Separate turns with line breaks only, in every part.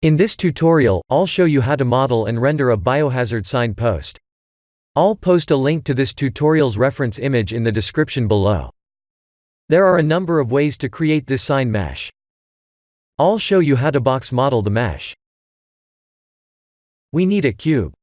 In this tutorial, I'll show you how to model and render a biohazard signpost. I'll post a link to this tutorial's reference image in the description below. There are a number of ways to create this sign mesh. I'll show you how to box model the mesh. We need a cube.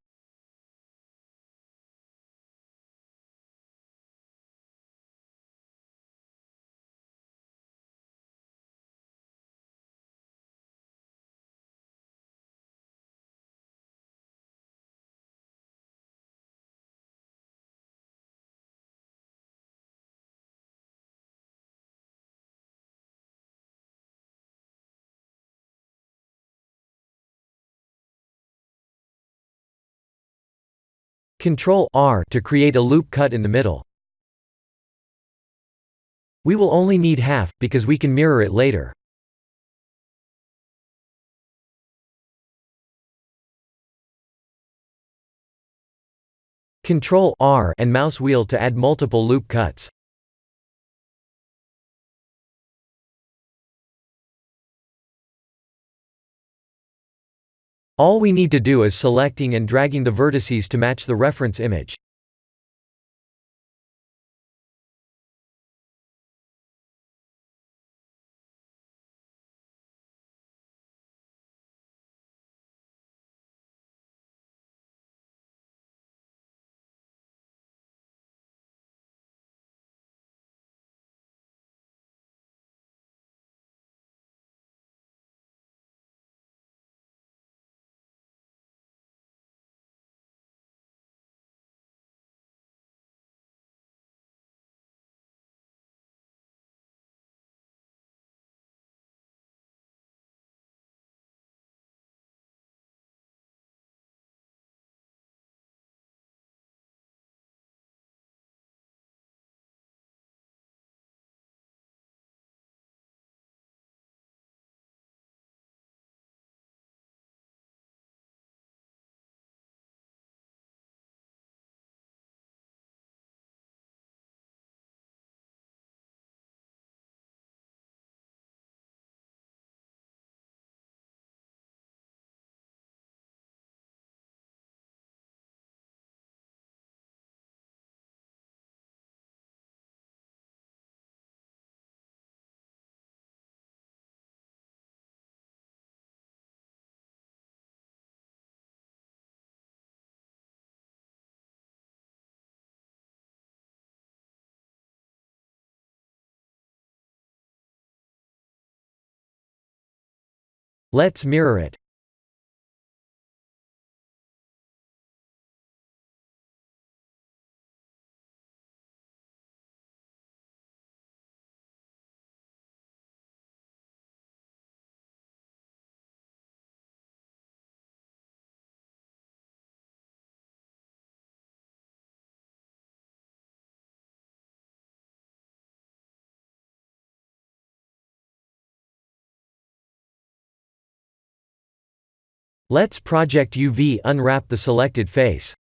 Ctrl+R to create a loop cut in the middle. We will only need half, because we can mirror it later. Ctrl+R and mouse wheel to add multiple loop cuts. All we need to do is selecting and dragging the vertices to match the reference image. Let's mirror it. Let's Project UV unwrap the selected face.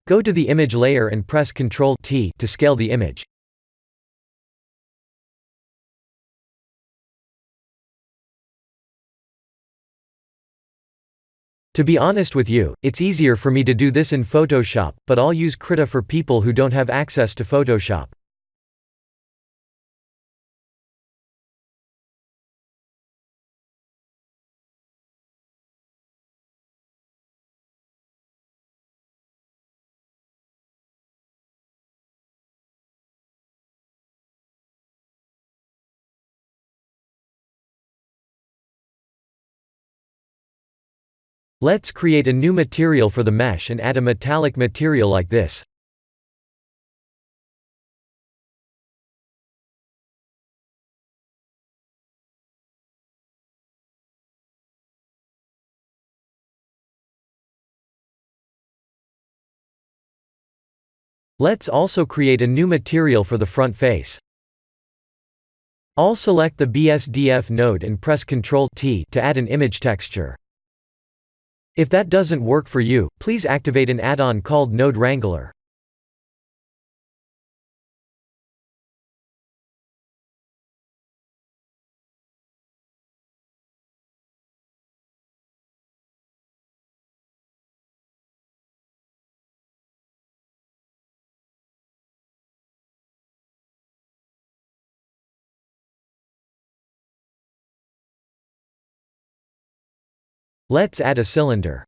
Go to the image layer and press Ctrl+T to scale the image. To be honest with you, it's easier for me to do this in Photoshop, but I'll use Krita for people who don't have access to Photoshop. Let's create a new material for the mesh and add a metallic material like this. Let's also create a new material for the front face. I'll select the BSDF node and press Ctrl+T to add an image texture. If that doesn't work for you, please activate an add-on called Node Wrangler. Let's add a cylinder.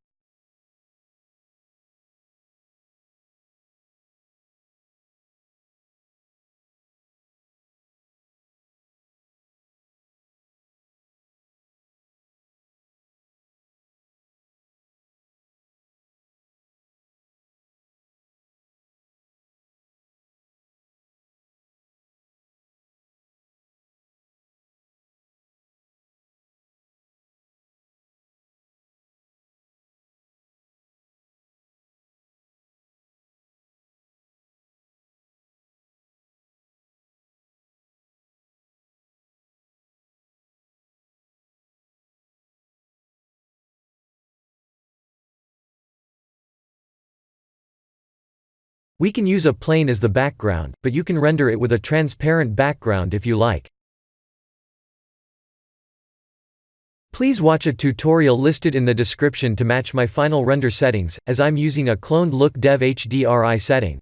We can use a plane as the background, but you can render it with a transparent background if you like. Please watch a tutorial listed in the description to match my final render settings, as I'm using a cloned look dev HDRI setting.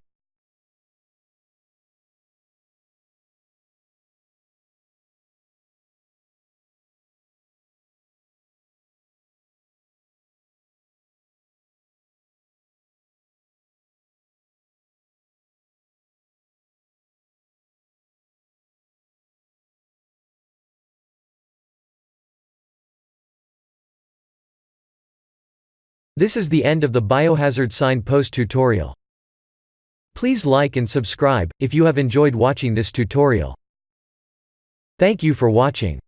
This is the end of the Biohazard signpost tutorial. Please like and subscribe if you have enjoyed watching this tutorial. Thank you for watching.